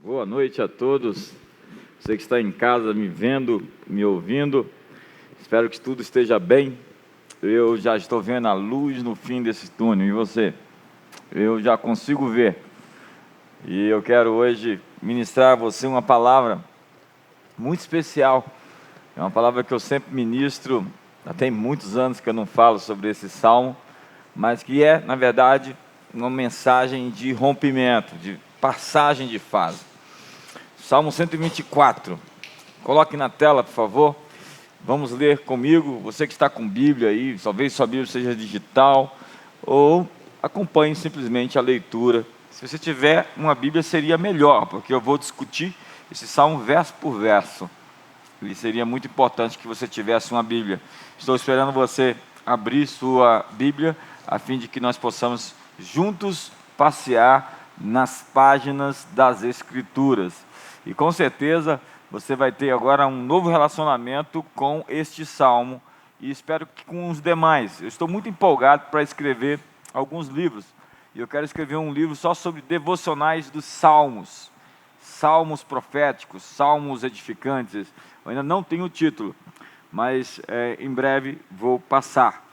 Boa noite a todos, você que está em casa me vendo, me ouvindo, espero que tudo esteja bem. Eu já estou vendo a luz no fim desse túnel, e você? Eu já consigo ver, e eu quero hoje ministrar a você uma palavra muito especial. É uma palavra que eu sempre ministro, já tem muitos anos que eu não falo sobre esse salmo, mas que é, na verdade, uma mensagem de rompimento, de passagem de fase. Salmo 124, coloque na tela, por favor, vamos ler comigo. Você que está com Bíblia aí, talvez sua Bíblia seja digital, ou acompanhe simplesmente a leitura. Se você tiver uma Bíblia seria melhor, porque eu vou discutir esse salmo verso por verso, e seria muito importante que você tivesse uma Bíblia. Estou esperando você abrir sua Bíblia, a fim de que nós possamos juntos passear nas páginas das Escrituras. E com certeza você vai ter agora um novo relacionamento com este salmo, e espero que com os demais. Eu estou muito empolgado para escrever alguns livros, e eu quero escrever um livro só sobre devocionais dos salmos, salmos proféticos, salmos edificantes. Eu ainda não tenho o título, mas em breve vou passar.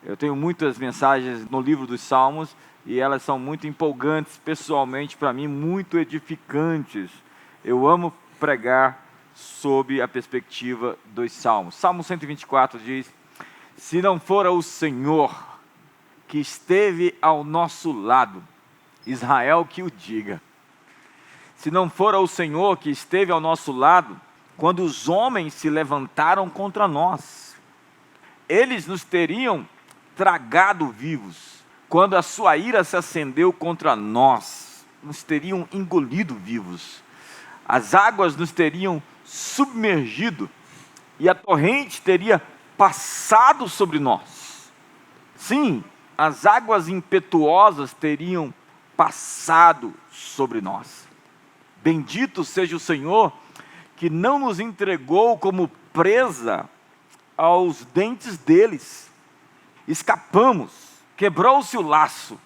Eu tenho muitas mensagens no livro dos salmos, e elas são muito empolgantes pessoalmente para mim, muito edificantes. Eu amo pregar sob a perspectiva dos salmos. Salmo 124 diz: se não fora o Senhor que esteve ao nosso lado, Israel que o diga. Se não fora o Senhor que esteve ao nosso lado, quando os homens se levantaram contra nós, eles nos teriam tragado vivos. Quando a sua ira se acendeu contra nós, nos teriam engolido vivos. As águas nos teriam submergido, e a torrente teria passado sobre nós. Sim, as águas impetuosas teriam passado sobre nós. Bendito seja o Senhor, que não nos entregou como presa aos dentes deles. Escapamos, quebrou-se o laço.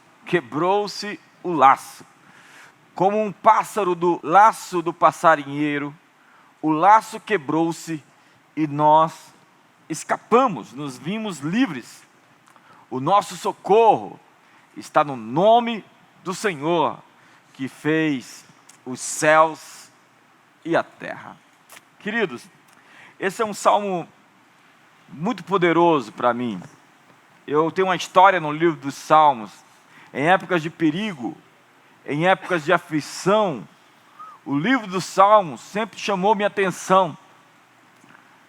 Como um pássaro do laço do passarinheiro, o laço quebrou-se e nós escapamos, nos vimos livres. O nosso socorro está no nome do Senhor, que fez os céus e a terra. Queridos, esse é um salmo muito poderoso para mim. Eu tenho uma história no livro dos salmos. Em épocas de perigo, em épocas de aflição, o livro dos salmos sempre chamou minha atenção.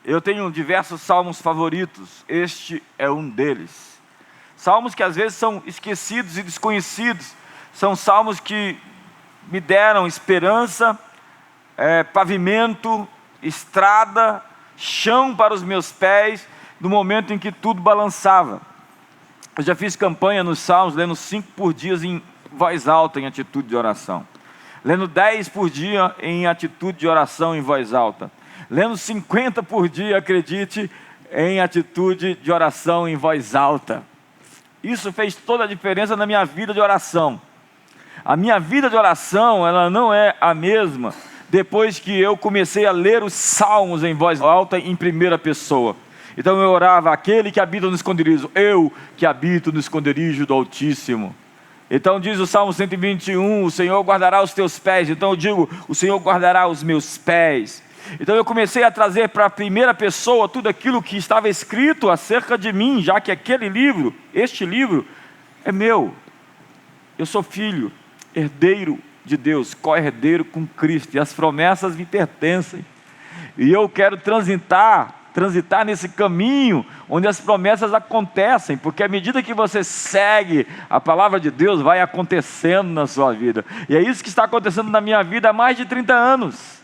Eu tenho diversos salmos favoritos, este é um deles. Salmos que às vezes são esquecidos e desconhecidos, são salmos que me deram esperança, pavimento, estrada, chão para os meus pés, no momento em que tudo balançava. Eu já fiz campanha nos salmos, lendo 5 por dia em voz alta, em atitude de oração. Lendo 10 por dia em atitude de oração em voz alta. Lendo 50 por dia, acredite, em atitude de oração em voz alta. Isso fez toda a diferença na minha vida de oração. A minha vida de oração, ela não é a mesma depois que eu comecei a ler os salmos em voz alta em primeira pessoa. Então eu orava: aquele que habita no esconderijo, eu que habito no esconderijo do Altíssimo. Então diz o Salmo 121, o Senhor guardará os teus pés. Então eu digo, o Senhor guardará os meus pés. Então eu comecei a trazer para a primeira pessoa tudo aquilo que estava escrito acerca de mim, já que aquele livro, este livro, é meu. Eu sou filho, herdeiro de Deus, co-herdeiro com Cristo, e as promessas me pertencem. E eu quero transitar nesse caminho onde as promessas acontecem, porque à medida que você segue a palavra de Deus, vai acontecendo na sua vida. E é isso que está acontecendo na minha vida há mais de 30 anos.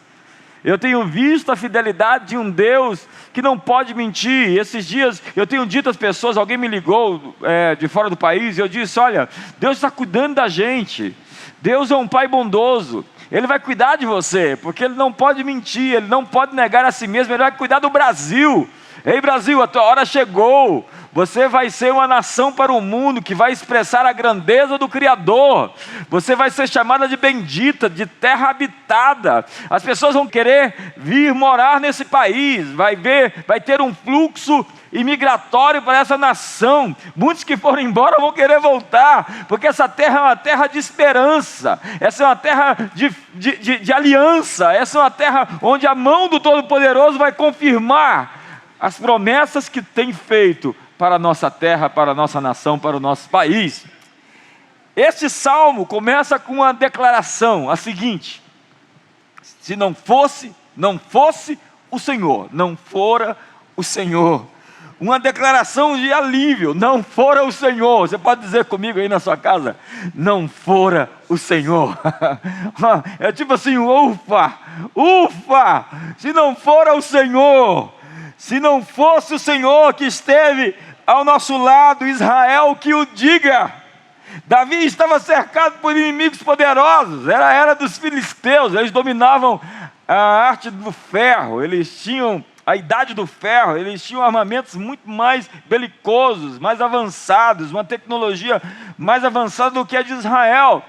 Eu tenho visto a fidelidade de um Deus que não pode mentir. Esses dias eu tenho dito às pessoas, alguém me ligou de fora do país, e eu disse: olha, Deus está cuidando da gente. Deus é um Pai bondoso. Ele vai cuidar de você, porque Ele não pode mentir, Ele não pode negar a si mesmo. Ele vai cuidar do Brasil. Ei, Brasil, a tua hora chegou. Você vai ser uma nação para o mundo que vai expressar a grandeza do Criador. Você vai ser chamada de bendita, de terra habitada. As pessoas vão querer vir morar nesse país. Vai ter um fluxo imigratório para essa nação. Muitos que foram embora vão querer voltar, porque essa terra é uma terra de esperança. Essa é uma terra de aliança. Essa é uma terra onde a mão do Todo-Poderoso vai confirmar as promessas que tem feito para a nossa terra, para a nossa nação, para o nosso país. Este salmo começa com uma declaração, a seguinte: se não fosse o Senhor, não fora o Senhor. Uma declaração de alívio, não fora o Senhor. Você pode dizer comigo aí na sua casa: não fora o Senhor. É tipo assim, ufa, se não fora o Senhor, se não fosse o Senhor que esteve ao nosso lado, Israel que o diga. Davi estava cercado por inimigos poderosos, era a era dos filisteus, eles dominavam a arte do ferro, eles tinham a idade do ferro, eles tinham armamentos muito mais belicosos, mais avançados, uma tecnologia mais avançada do que a de Israel.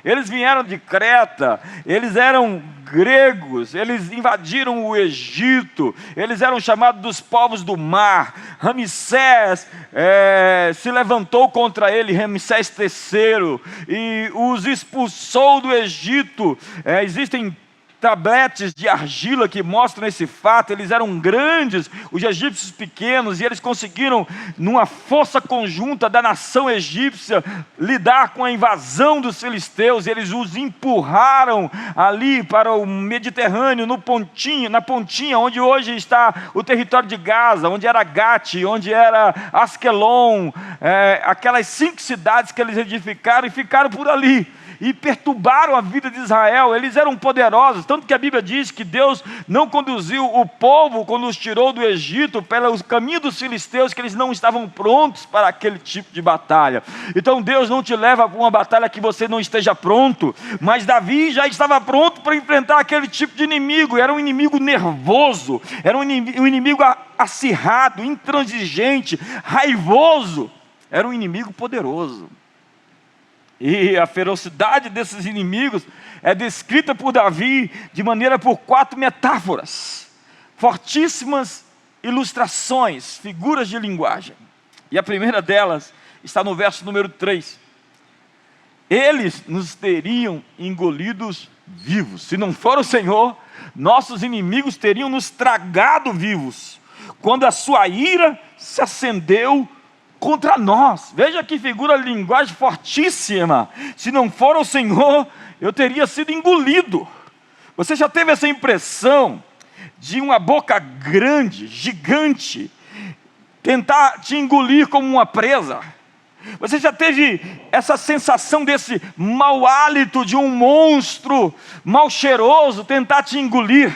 Eles vieram de Creta, eles eram gregos, eles invadiram o Egito, eles eram chamados dos povos do mar. Ramsés se levantou contra ele, Ramsés III, e os expulsou do Egito. Existem tabletes de argila que mostram esse fato. Eles eram grandes, os egípcios pequenos, e eles conseguiram, numa força conjunta da nação egípcia, lidar com a invasão dos filisteus. Eles os empurraram ali para o Mediterrâneo, na pontinha onde hoje está o território de Gaza, onde era Gate, onde era Asquelon, aquelas 5 cidades que eles edificaram, e ficaram por ali e perturbaram a vida de Israel. Eles eram poderosos, tanto que a Bíblia diz que Deus não conduziu o povo, quando os tirou do Egito, pelo caminho dos filisteus, que eles não estavam prontos para aquele tipo de batalha. Então Deus não te leva para uma batalha que você não esteja pronto, mas Davi já estava pronto para enfrentar aquele tipo de inimigo. Era um inimigo nervoso, era um inimigo acirrado, intransigente, raivoso, era um inimigo poderoso. E a ferocidade desses inimigos é descrita por Davi por 4 metáforas, fortíssimas ilustrações, figuras de linguagem. E a primeira delas está no verso número 3. Eles nos teriam engolidos vivos. Se não for o Senhor, nossos inimigos teriam nos tragado vivos, quando a sua ira se acendeu contra nós. Veja que figura de linguagem fortíssima. Se não for o Senhor, eu teria sido engolido. Você já teve essa impressão de uma boca grande, gigante, tentar te engolir como uma presa? Você já teve essa sensação desse mau hálito de um monstro mal cheiroso tentar te engolir?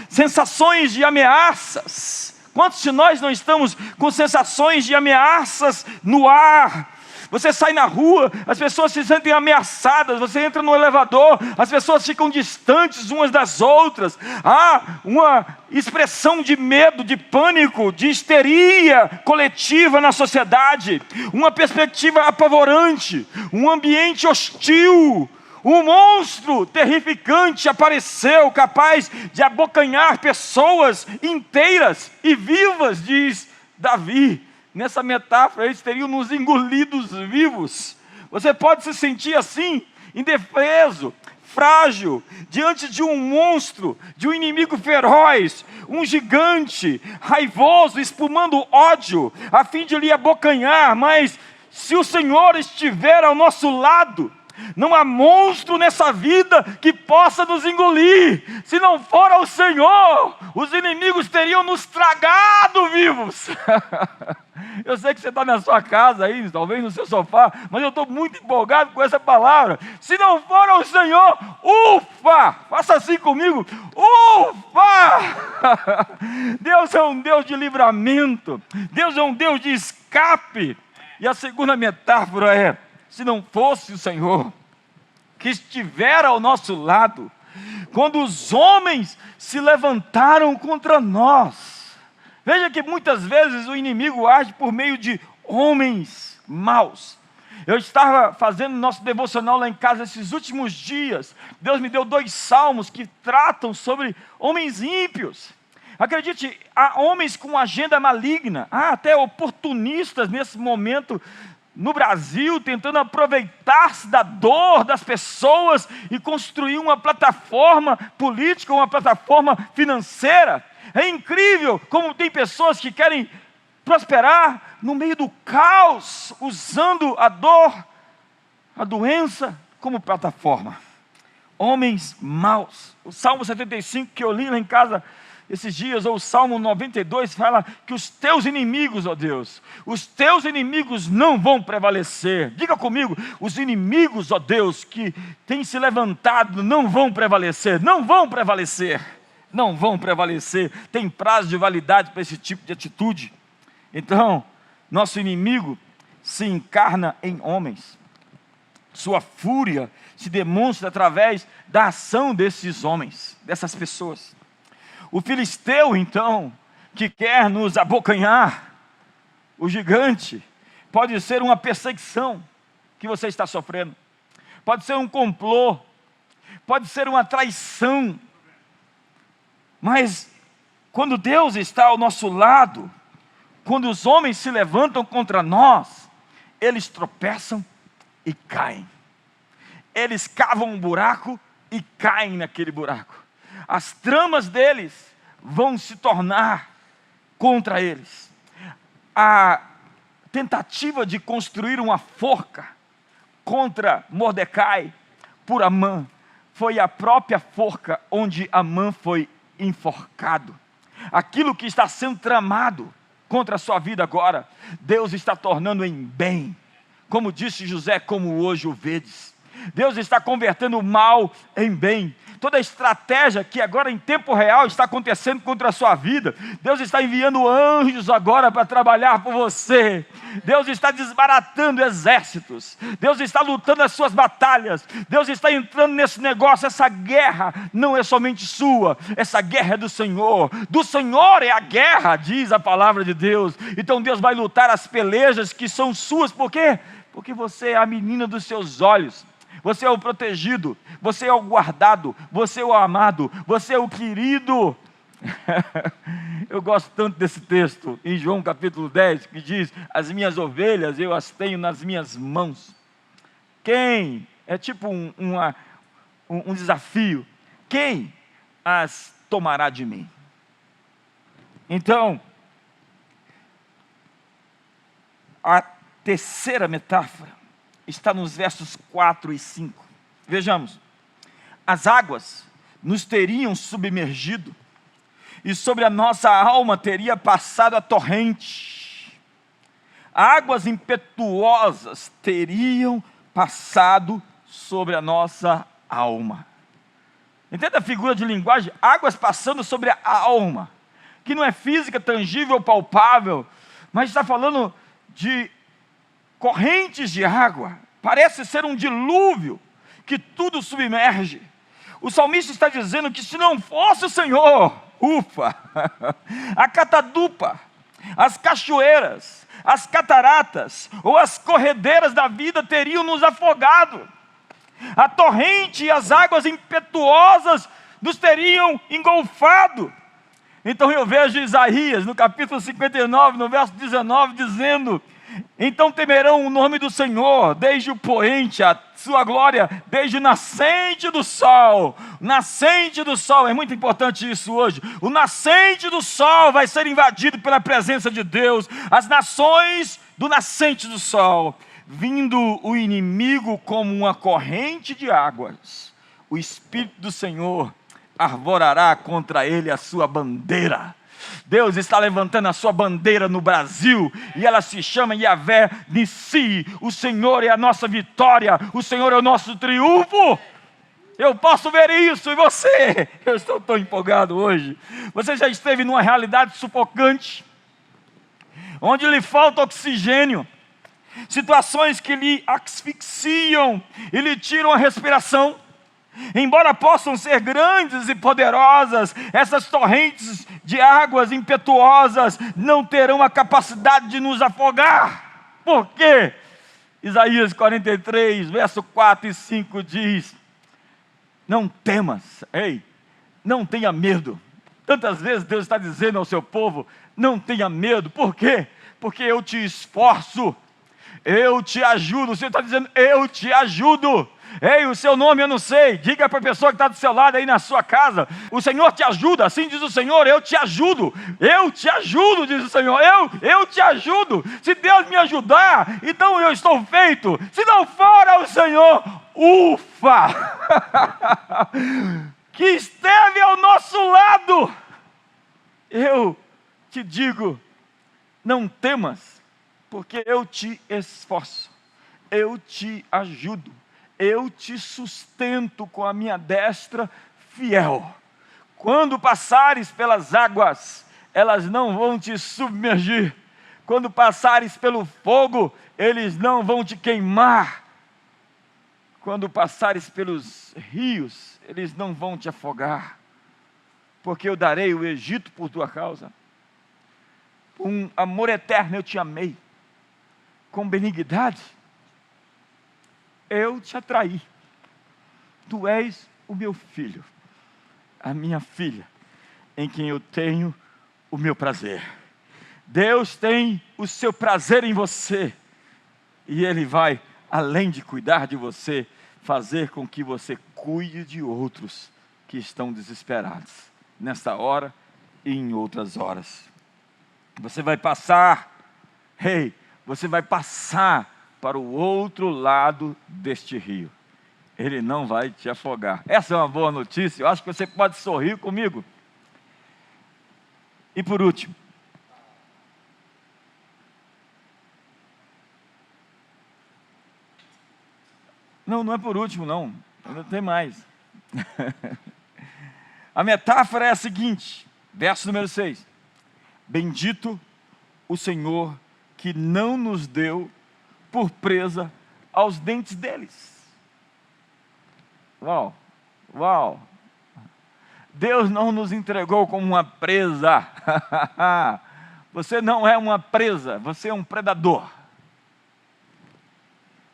Sensações de ameaças. Quantos de nós não estamos com sensações de ameaças no ar? Você sai na rua, as pessoas se sentem ameaçadas. Você entra no elevador, as pessoas ficam distantes umas das outras. Há uma expressão de medo, de pânico, de histeria coletiva na sociedade. Uma perspectiva apavorante, um ambiente hostil. Um monstro terrificante apareceu, capaz de abocanhar pessoas inteiras e vivas, diz Davi. Nessa metáfora, eles teriam nos engolidos vivos. Você pode se sentir assim, indefeso, frágil, diante de um monstro, de um inimigo feroz, um gigante, raivoso, espumando ódio, a fim de lhe abocanhar. Mas se o Senhor estiver ao nosso lado, não há monstro nessa vida que possa nos engolir. Se não for ao Senhor, os inimigos teriam nos tragado vivos. Eu sei que você está na sua casa aí, talvez no seu sofá, mas eu estou muito empolgado com essa palavra. Se não for ao Senhor, ufa! Faça assim comigo, ufa! Deus é um Deus de livramento, Deus é um Deus de escape. E a segunda metáfora é: se não fosse o Senhor que estiver ao nosso lado, quando os homens se levantaram contra nós. Veja que muitas vezes o inimigo age por meio de homens maus. Eu estava fazendo nosso devocional lá em casa esses últimos dias. Deus me deu 2 salmos que tratam sobre homens ímpios. Acredite, há homens com agenda maligna, há até oportunistas nesse momento no Brasil, tentando aproveitar-se da dor das pessoas e construir uma plataforma política, uma plataforma financeira. É incrível como tem pessoas que querem prosperar no meio do caos, usando a dor, a doença como plataforma. Homens maus. O Salmo 75 que eu li lá em casa esses dias, ou o Salmo 92, fala que os teus inimigos, ó Deus, os teus inimigos não vão prevalecer. Diga comigo, os inimigos, ó Deus, que têm se levantado, não vão prevalecer, não vão prevalecer, não vão prevalecer. Tem prazo de validade para esse tipo de atitude. Então, nosso inimigo se encarna em homens. Sua fúria se demonstra através da ação desses homens, dessas pessoas. O filisteu, então, que quer nos abocanhar, o gigante, pode ser uma perseguição que você está sofrendo, pode ser um complô, pode ser uma traição, mas quando Deus está ao nosso lado, quando os homens se levantam contra nós, eles tropeçam e caem, eles cavam um buraco e caem naquele buraco. As tramas deles vão se tornar contra eles. A tentativa de construir uma forca contra Mordecai por Amã foi a própria forca onde Amã foi enforcado. Aquilo que está sendo tramado contra a sua vida agora, Deus está tornando em bem. Como disse José, como hoje o vedes. Deus está convertendo o mal em bem. Toda a estratégia que agora em tempo real está acontecendo contra a sua vida, Deus está enviando anjos agora para trabalhar por você. Deus está desbaratando exércitos. Deus está lutando as suas batalhas. Deus está entrando nesse negócio. Essa guerra não é somente sua, essa guerra é do Senhor. Do Senhor é a guerra, diz a palavra de Deus. Então Deus vai lutar as pelejas que são suas. Por quê? Porque você é a menina dos seus olhos. Você é o protegido, você é o guardado, você é o amado, você é o querido. Eu gosto tanto desse texto, em João capítulo 10, que diz: as minhas ovelhas eu as tenho nas minhas mãos. Quem? É tipo um desafio. Quem as tomará de mim? Então, a terceira metáfora está nos versos 4 e 5. Vejamos. As águas nos teriam submergido, e sobre a nossa alma teria passado a torrente. Águas impetuosas teriam passado sobre a nossa alma. Entenda a figura de linguagem? Águas passando sobre a alma, que não é física, tangível, palpável, mas está falando de correntes de água. Parece ser um dilúvio que tudo submerge. O salmista está dizendo que se não fosse o Senhor, a catadupa, as cachoeiras, as cataratas ou as corredeiras da vida teriam nos afogado. A torrente e as águas impetuosas nos teriam engolfado. Então eu vejo Isaías no capítulo 59, no verso 19, dizendo: então temerão o nome do Senhor, desde o poente, a sua glória, desde o nascente do sol. Nascente do sol, é muito importante isso hoje. O nascente do sol vai ser invadido pela presença de Deus. As nações do nascente do sol, vindo o inimigo como uma corrente de águas, o Espírito do Senhor arvorará contra ele a sua bandeira. Deus está levantando a sua bandeira no Brasil, e ela se chama Yahvé Nissi. O Senhor é a nossa vitória, o Senhor é o nosso triunfo. Eu posso ver isso, e você? Eu estou tão empolgado hoje. Você já esteve numa realidade sufocante, onde lhe falta oxigênio, situações que lhe asfixiam e lhe tiram a respiração, Embora possam ser grandes e poderosas, essas torrentes de águas impetuosas não terão a capacidade de nos afogar. Por quê? Isaías 43, verso 4 e 5 diz: não temas, não tenha medo. Tantas vezes Deus está dizendo ao seu povo: não tenha medo. Por quê? Porque eu te esforço, eu te ajudo. O Senhor está dizendo: eu te ajudo. O seu nome eu não sei. Diga para a pessoa que está do seu lado aí na sua casa: o Senhor te ajuda. Assim diz o Senhor: eu te ajudo. Eu te ajudo, diz o Senhor. Eu te ajudo. Se Deus me ajudar, então eu estou feito. Se não for o Senhor, ufa, que esteve ao nosso lado. Eu te digo: não temas, porque eu te esforço, eu te ajudo, eu te sustento com a minha destra fiel. Quando passares pelas águas, elas não vão te submergir. Quando passares pelo fogo, eles não vão te queimar. Quando passares pelos rios, eles não vão te afogar. Porque eu darei o Egito por tua causa. Com amor eterno eu te amei. Com benignidade eu te atraí. Tu és o meu filho, a minha filha, em quem eu tenho o meu prazer. Deus tem o seu prazer em você, e Ele vai, além de cuidar de você, fazer com que você cuide de outros que estão desesperados, nessa hora e em outras horas. Você vai passar, você vai passar para o outro lado deste rio. Ele não vai te afogar. Essa é uma boa notícia. Eu acho que você pode sorrir comigo. E por último, não é por último não, ainda tem mais. A metáfora é a seguinte, verso número 6. Bendito o Senhor que não nos deu por presa aos dentes deles. Uau! Deus não nos entregou como uma presa. Você não é uma presa, você é um predador.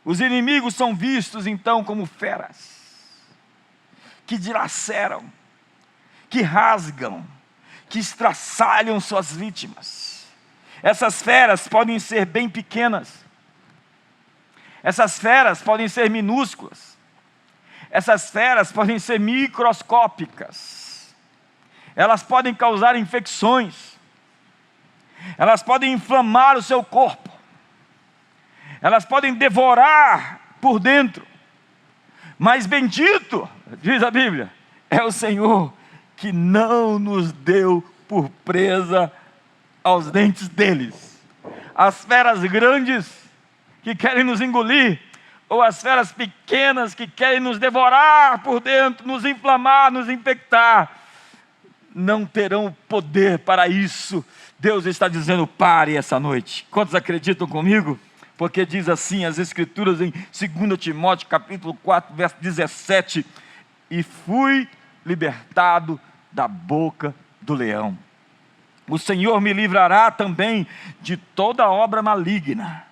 Os inimigos são vistos então como feras, que dilaceram, que rasgam, que estraçalham suas vítimas. Essas feras podem ser bem pequenas, essas feras podem ser minúsculas, essas feras podem ser microscópicas, elas podem causar infecções, elas podem inflamar o seu corpo, elas podem devorar por dentro, mas bendito, diz a Bíblia, é o Senhor que não nos deu por presa aos dentes deles. As feras grandes que querem nos engolir, ou as feras pequenas que querem nos devorar por dentro, nos inflamar, nos infectar, não terão poder para isso. Deus está dizendo: pare essa noite. Quantos acreditam comigo? Porque diz assim as Escrituras em 2 Timóteo capítulo 4, verso 17: e fui libertado da boca do leão. O Senhor me livrará também de toda obra maligna,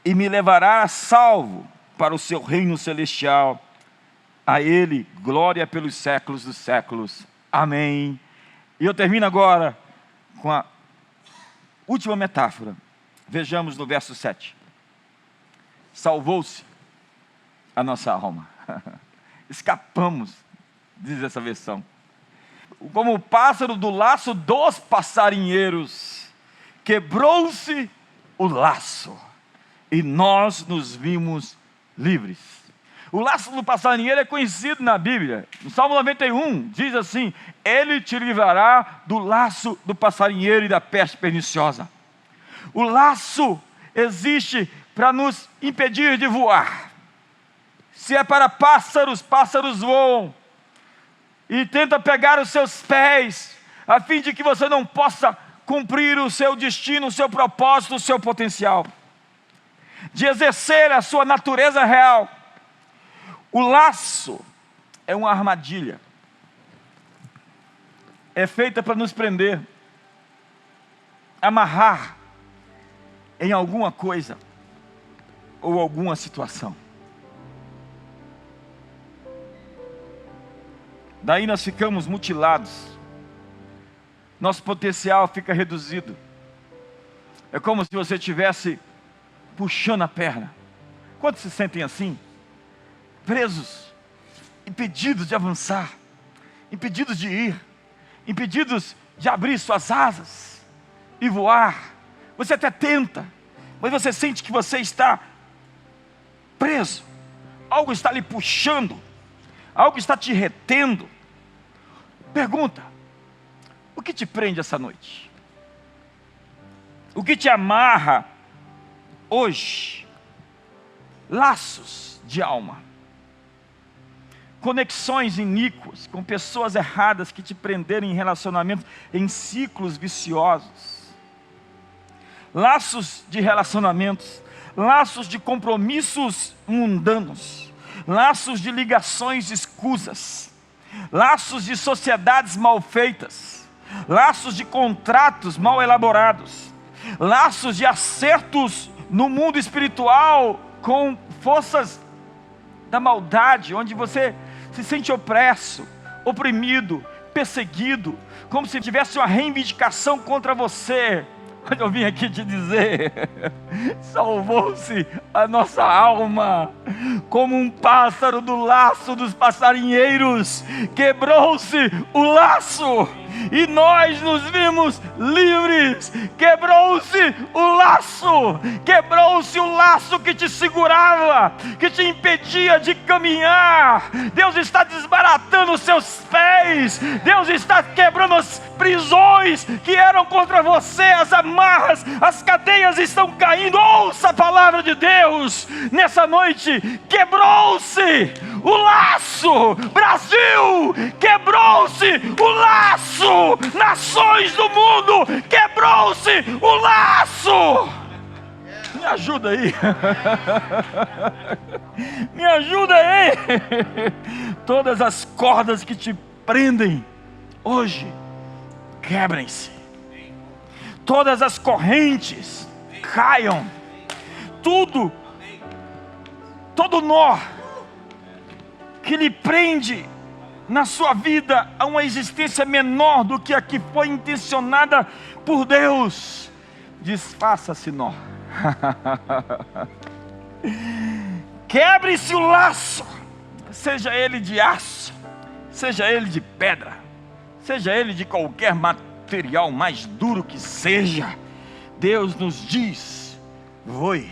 e me levará a salvo para o seu reino celestial. A Ele glória pelos séculos dos séculos. Amém. E eu termino agora com a última metáfora. Vejamos no verso 7. Salvou-se a nossa alma. Escapamos, diz essa versão. Como o pássaro do laço dos passarinheiros, quebrou-se o laço, e nós nos vimos livres. O laço do passarinheiro é conhecido na Bíblia. No Salmo 91 diz assim: Ele te livrará do laço do passarinheiro e da peste perniciosa. O laço existe para nos impedir de voar. Se é para pássaros, pássaros voam e tenta pegar os seus pés, a fim de que você não possa cumprir o seu destino, o seu propósito, o seu potencial, de exercer a sua natureza real. O laço é uma armadilha. É feita para nos prender, amarrar em alguma coisa ou alguma situação. Daí nós ficamos mutilados, nosso potencial fica reduzido. É como se você estivesse puxando a perna. Quantos se sentem assim? Presos, impedidos de avançar, impedidos de ir, impedidos de abrir suas asas e voar. Você até tenta, mas você sente que você está preso. Algo está lhe puxando, algo está te retendo. Pergunta: o que te prende essa noite? O que te amarra hoje? Laços de alma, conexões iníquas com pessoas erradas que te prenderam em relacionamentos, em ciclos viciosos. Laços de relacionamentos, laços de compromissos mundanos, laços de ligações escusas, laços de sociedades mal feitas, laços de contratos mal elaborados, laços de acertos no mundo espiritual com forças da maldade, onde você se sente opresso, oprimido, perseguido, como se tivesse uma reivindicação contra você. Mas eu vim aqui te dizer, salvou-se a nossa alma, como um pássaro do laço dos passarinheiros, quebrou-se o laço, e nós nos vimos livres. Quebrou-se o laço que te segurava, que te impedia de caminhar. Deus está desbaratando os seus pés, Deus está quebrando as prisões que eram contra você, as amarras, as cadeias estão caindo. Ouça a palavra de Deus nessa noite. Quebrou-se o laço, Brasil, quebrou-se o laço, nações do mundo, quebrou-se o laço. Me ajuda aí, me ajuda aí. Todas as cordas que te prendem hoje, quebrem-se. Todas as correntes caiam. Todo nó que lhe prende na sua vida a uma existência menor do que a que foi intencionada por Deus, desfaça-se nó. Quebre-se o laço, seja ele de aço, seja ele de pedra, seja ele de qualquer material mais duro que seja. Deus nos diz: voe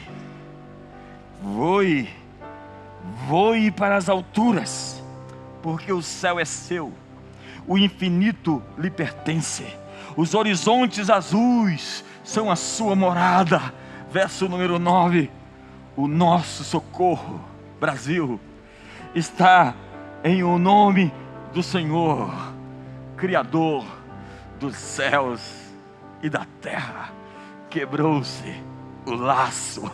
para as alturas, porque o céu é seu, o infinito lhe pertence, os horizontes azuis são a sua morada. Verso número 9, o nosso socorro, Brasil, está em o nome do Senhor, Criador dos céus e da terra. Quebrou-se o laço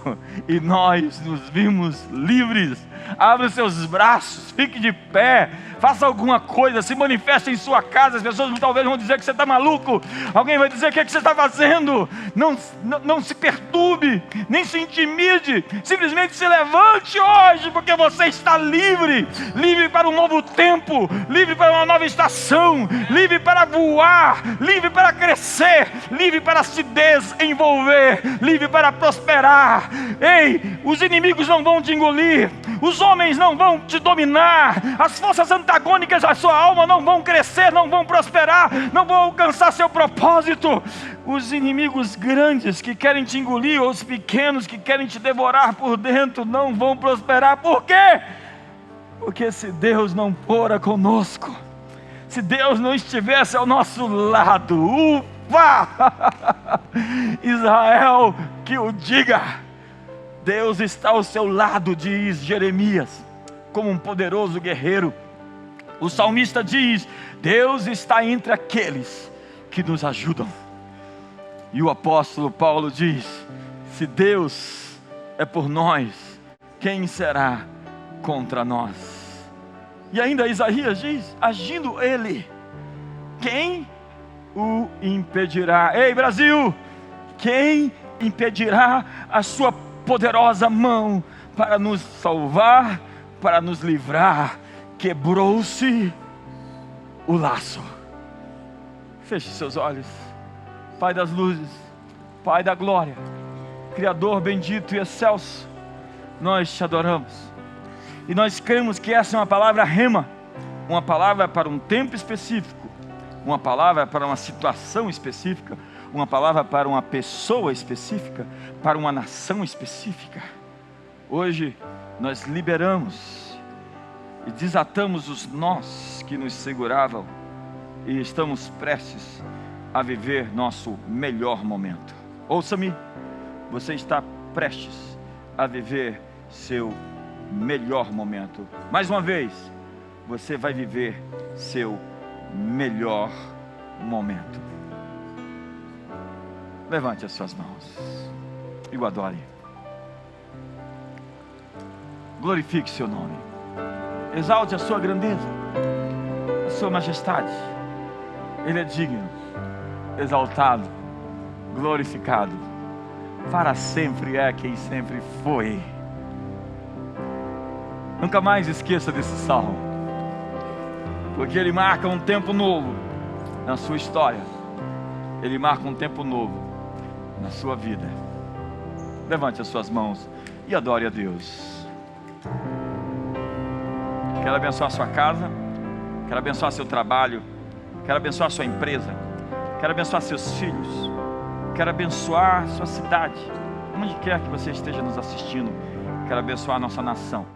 e nós nos vimos livres. Abra os seus braços, fique de pé, faça alguma coisa, se manifeste em sua casa. As pessoas talvez vão dizer que você está maluco, alguém vai dizer: o que você está fazendo? Não se perturbe, nem se intimide, simplesmente se levante hoje, porque você está livre, livre para um novo tempo, livre para uma nova estação, livre para voar, livre para crescer, livre para se desenvolver, livre para prosperar. Ei, os inimigos não vão te engolir, os homens não vão te dominar, as forças antagônicas à sua alma não vão crescer, não vão prosperar, não vão alcançar seu propósito. Os inimigos grandes que querem te engolir, ou os pequenos que querem te devorar por dentro, não vão prosperar. Por quê? Porque se Deus não fora conosco, se Deus não estivesse ao nosso lado, Israel que o diga. Deus está ao seu lado, diz Jeremias, como um poderoso guerreiro. O salmista diz: Deus está entre aqueles que nos ajudam. E o apóstolo Paulo diz: se Deus é por nós, quem será contra nós? E ainda Isaías diz: agindo ele, quem o impedirá? Ei, Brasil, quem impedirá a sua poderosa mão para nos salvar, para nos livrar? Quebrou-se o laço. Feche seus olhos. Pai das luzes, Pai da glória, Criador bendito e excelso, nós te adoramos. E nós cremos que essa é uma palavra rema, uma palavra para um tempo específico, uma palavra para uma situação específica, uma palavra para uma pessoa específica, para uma nação específica. Hoje nós liberamos e desatamos os nós que nos seguravam e estamos prestes a viver nosso melhor momento. Ouça-me, você está prestes a viver seu melhor momento. Mais uma vez, você vai viver seu melhor momento. Levante as suas mãos e o adore. Glorifique seu nome. Exalte a sua grandeza, a sua majestade. Ele é digno, exaltado, glorificado. Para sempre é quem sempre foi. Nunca mais esqueça desse salmo, porque ele marca um tempo novo na sua história. Ele marca um tempo novo na sua vida. Levante as suas mãos e adore a Deus. Quero abençoar a sua casa, quero abençoar seu trabalho, quero abençoar sua empresa, quero abençoar seus filhos, quero abençoar sua cidade, onde quer que você esteja nos assistindo. Quero abençoar a nossa nação.